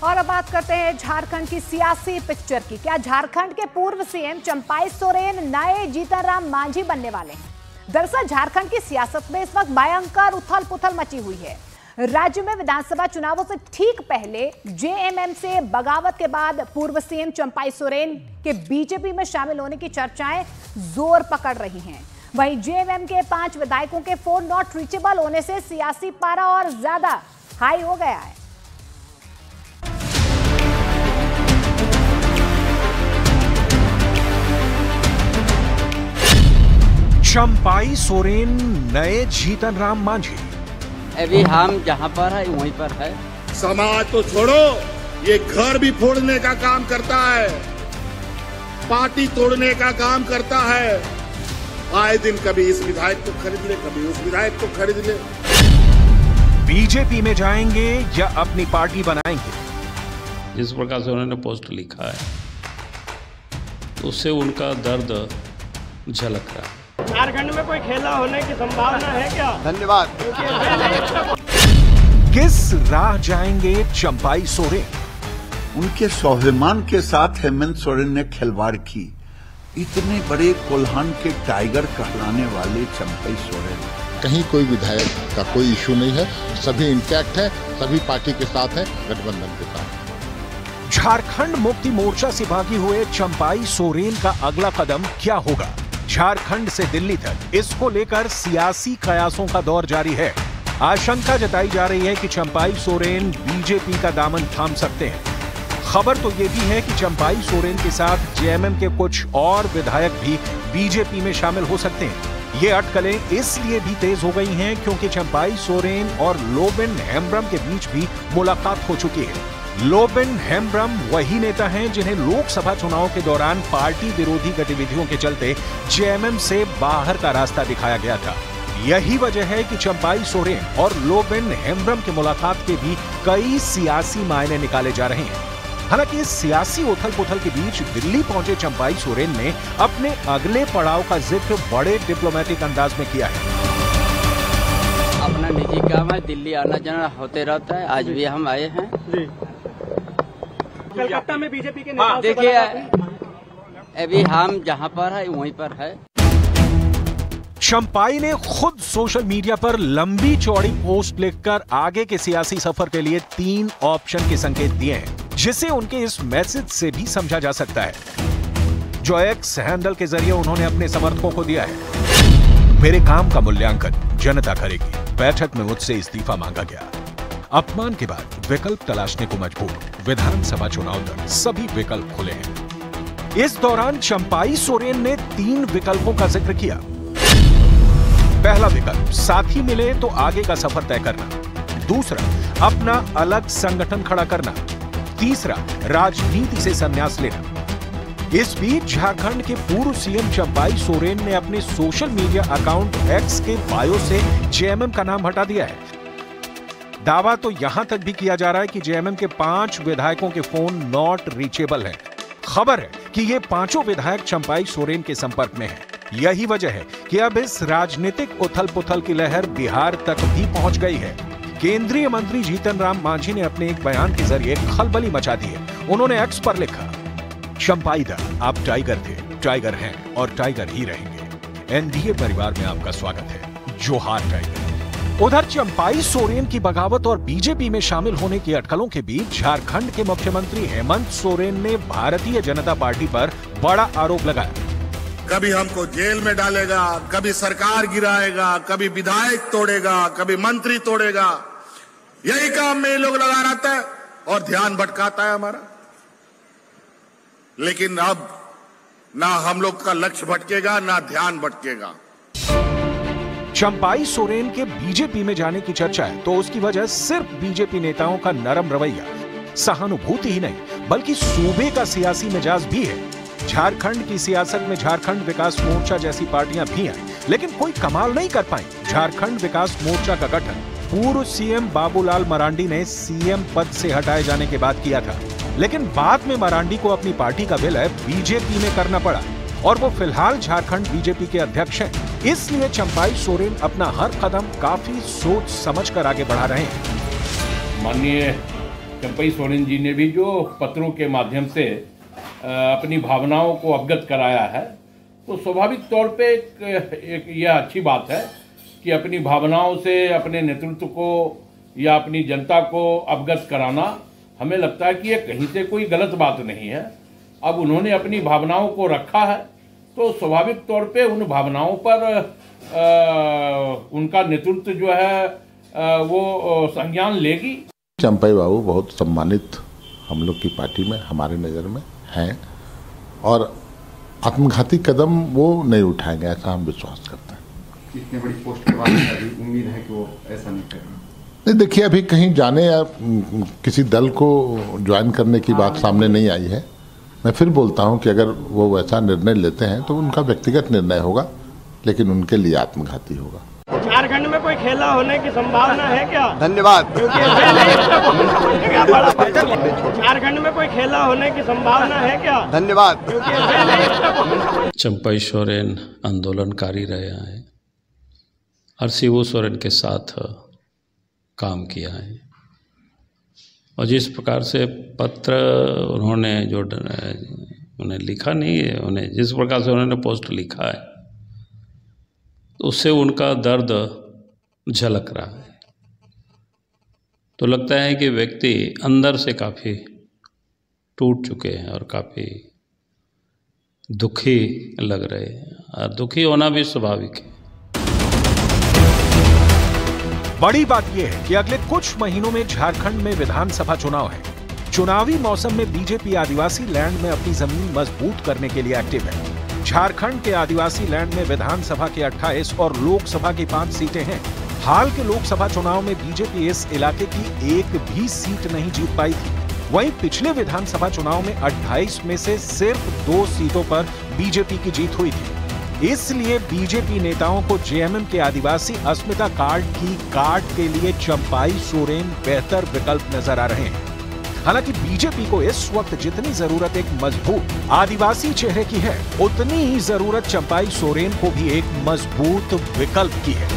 और अब बात करते हैं झारखंड की सियासी पिक्चर की। क्या झारखंड के पूर्व सीएम चंपाई सोरेन नए जीतनराम मांझी बनने वाले हैं? दरअसल झारखंड की सियासत में इस वक्त भयंकर उथल पुथल मची हुई है। राज्य में विधानसभा चुनावों से ठीक पहले जेएमएम से बगावत के बाद पूर्व सीएम चंपाई सोरेन के बीजेपी में शामिल होने की चर्चाएं जोर पकड़ रही हैं। वहीं जेएमएम के 5 विधायकों के फोन नॉट रीचेबल होने से सियासी पारा और ज्यादा हाई हो गया है। चंपाई सोरेन नए जीतनराम मांझी। अभी हम जहाँ पर है वहीं पर है। समाज तो छोड़ो, ये घर भी फोड़ने का काम करता है, पार्टी तोड़ने का काम करता है। आए दिन कभी इस विधायक को खरीद ले, कभी उस विधायक को खरीद ले। बीजेपी में जाएंगे या अपनी पार्टी बनाएंगे? जिस प्रकार से उन्होंने पोस्ट लिखा है तो उससे उनका दर्द झलक रहा है। झारखंड में कोई खेला होने की संभावना है क्या? धन्यवाद। किस राह जाएंगे चंपाई सोरेन? उनके स्वाभिमान के साथ हेमंत सोरेन ने खिलवाड़ की। इतने बड़े कोल्हान के टाइगर कहलाने वाले चंपाई सोरेन, कहीं कोई विधायक का कोई इशू नहीं है, सभी इंटैक्ट है, सभी पार्टी के साथ है, गठबंधन के साथ। झारखंड मुक्ति मोर्चा से भागी हुए चंपाई सोरेन का अगला कदम क्या होगा? झारखंड से दिल्ली तक इसको लेकर सियासी कयासों का दौर जारी है। आशंका जताई जा रही है कि चंपाई सोरेन बीजेपी का दामन थाम सकते हैं। खबर तो यह भी है कि चंपाई सोरेन के साथ जेएमएम के कुछ और विधायक भी बीजेपी में शामिल हो सकते हैं। ये अटकलें इसलिए भी तेज हो गई हैं क्योंकि चंपाई सोरेन और लोबिन हेम्ब्रम के बीच भी मुलाकात हो चुकी है। लोबिन हेम्ब्रम वही नेता हैं जिन्हें लोकसभा चुनाव के दौरान पार्टी विरोधी गतिविधियों के चलते जेएमएम से बाहर का रास्ता दिखाया गया था। यही वजह है कि चंपाई सोरेन और लोबिन हेम्ब्रम की मुलाकात के भी कई सियासी मायने निकाले जा रहे हैं। हालांकि इस सियासी उथल पुथल के बीच दिल्ली पहुंचे चंपाई सोरेन ने अपने अगले पड़ाव का जिक्र बड़े डिप्लोमेटिक अंदाज में किया है। अपना निजी काम है, दिल्ली आना जाना होते रहता है। आज भी हम आए हैं। कलकत्ता में बीजेपी के नेताओं से देखिए, अभी हम जहाँ पर है वहीं पर है। चंपाई ने खुद सोशल मीडिया पर लंबी चौड़ी पोस्ट लिखकर आगे के सियासी सफर के लिए 3 ऑप्शन के संकेत दिए हैं, जिसे उनके इस मैसेज से भी समझा जा सकता है, जो एक्स हैंडल के जरिए उन्होंने अपने समर्थकों को दिया है। मेरे काम का मूल्यांकन जनता करेगी। बैठक में मुझसे इस्तीफा मांगा गया। अपमान के बाद विकल्प तलाशने को मजबूर। विधानसभा चुनाव तक सभी विकल्प खुले हैं। इस दौरान चंपाई सोरेन ने 3 विकल्पों का जिक्र किया। पहला विकल्प, साथी मिले तो आगे का सफर तय करना। दूसरा, अपना अलग संगठन खड़ा करना। तीसरा, राजनीति से संन्यास लेना। इस बीच झारखंड के पूर्व सीएम चंपाई सोरेन ने अपने सोशल मीडिया अकाउंट एक्स के बायो से जेएमएम का नाम हटा दिया है। दावा तो यहां तक भी किया जा रहा है कि जेएमएम के 5 विधायकों के फोन नॉट रीचेबल हैं। खबर है कि ये 5 विधायक चंपाई सोरेन के संपर्क में हैं। यही वजह है कि अब इस राजनीतिक उथल पुथल की लहर बिहार तक भी पहुंच गई है। केंद्रीय मंत्री जीतनराम मांझी ने अपने एक बयान के जरिए खलबली मचा दी है। उन्होंने एक्स पर लिखा, चंपाई दा, आप टाइगर थे, टाइगर हैं और टाइगर ही रहेंगे। एनडीए परिवार में आपका स्वागत है। जोहार टाइगर। उधर चंपाई सोरेन की बगावत और बीजेपी में शामिल होने की अटकलों के बीच झारखंड के मुख्यमंत्री हेमंत सोरेन ने भारतीय जनता पार्टी पर बड़ा आरोप लगाया। कभी हमको जेल में डालेगा, कभी सरकार गिराएगा, कभी विधायक तोड़ेगा, कभी मंत्री तोड़ेगा। यही काम में ये लोग लगा रहता है और ध्यान भटकाता है हमारा। लेकिन अब ना हम लोग का लक्ष्य भटकेगा, ना ध्यान भटकेगा। चंपाई सोरेन के बीजेपी में जाने की चर्चा है तो उसकी वजह सिर्फ बीजेपी नेताओं का नरम रवैया, सहानुभूति ही नहीं बल्कि सूबे का सियासी मिजाज भी है। झारखंड की सियासत में झारखंड विकास मोर्चा जैसी पार्टियां भी आई, लेकिन कोई कमाल नहीं कर पाई। झारखंड विकास मोर्चा का गठन पूर्व सीएम बाबूलाल मरांडी ने सीएम पद से हटाए जाने के बाद किया था, लेकिन बाद में मरांडी को अपनी पार्टी का विलय बीजेपी में करना पड़ा और वो फिलहाल झारखंड बीजेपी के अध्यक्ष हैं। इसलिए चंपाई सोरेन अपना हर कदम काफी सोच समझकर आगे बढ़ा रहे हैं। माननीय चंपई सोरेन जी ने भी जो पत्रों के माध्यम से अपनी भावनाओं को अवगत कराया है, तो स्वाभाविक तौर पे एक यह अच्छी बात है कि अपनी भावनाओं से अपने नेतृत्व को या अपनी जनता को अवगत कराना, हमें लगता है कि ये कहीं से कोई गलत बात नहीं है। अब उन्होंने अपनी भावनाओं को रखा है तो स्वाभाविक तौर पे उन भावनाओं पर उनका नेतृत्व जो है वो संज्ञान लेगी। चंपई बाबू बहुत सम्मानित हम लोग की पार्टी में, हमारे नज़र में हैं, और आत्मघाती कदम वो नहीं उठाएंगे, ऐसा हम विश्वास करते हैं। इतनी बड़ी पोस्ट के बाद अभी उम्मीद है कि वो ऐसा नहीं करेंगे? नहीं, देखिए, अभी कहीं जाने या किसी दल को ज्वाइन करने की बात सामने नहीं आई है। मैं फिर बोलता हूं कि अगर वो वैसा निर्णय लेते हैं तो उनका व्यक्तिगत निर्णय होगा, लेकिन उनके लिए आत्मघाती होगा। झारखंड में कोई खेला होने की संभावना है क्या? धन्यवाद। झारखंड में कोई खेला होने की संभावना है क्या? धन्यवाद। चंपई सोरेन आंदोलनकारी रहे हैं और शिबू सोरेन के साथ काम किया है, और जिस प्रकार से पत्र उन्होंने जो उन्हें लिखा नहीं है, उन्हें जिस प्रकार से उन्होंने पोस्ट लिखा है, तो उससे उनका दर्द झलक रहा है। तो लगता है कि व्यक्ति अंदर से काफ़ी टूट चुके हैं और काफ़ी दुखी लग रहे हैं, और दुखी होना भी स्वाभाविक है। बड़ी बात यह है कि अगले कुछ महीनों में झारखंड में विधानसभा चुनाव है। चुनावी मौसम में बीजेपी आदिवासी लैंड में अपनी जमीन मजबूत करने के लिए एक्टिव है। झारखंड के आदिवासी लैंड में विधानसभा के 28 और लोकसभा की 5 सीटें हैं। हाल के लोकसभा चुनाव में बीजेपी इस इलाके की एक भी सीट नहीं जीत पाई थी। वहीं पिछले विधानसभा चुनाव में 28 में से सिर्फ 2 सीटों पर बीजेपी की जीत हुई थी। इसलिए बीजेपी नेताओं को जेएमएम के आदिवासी अस्मिता कार्ड की काट के लिए चंपाई सोरेन बेहतर विकल्प नजर आ रहे हैं। हालांकि बीजेपी को इस वक्त जितनी जरूरत एक मजबूत आदिवासी चेहरे की है, उतनी ही जरूरत चंपाई सोरेन को भी एक मजबूत विकल्प की है।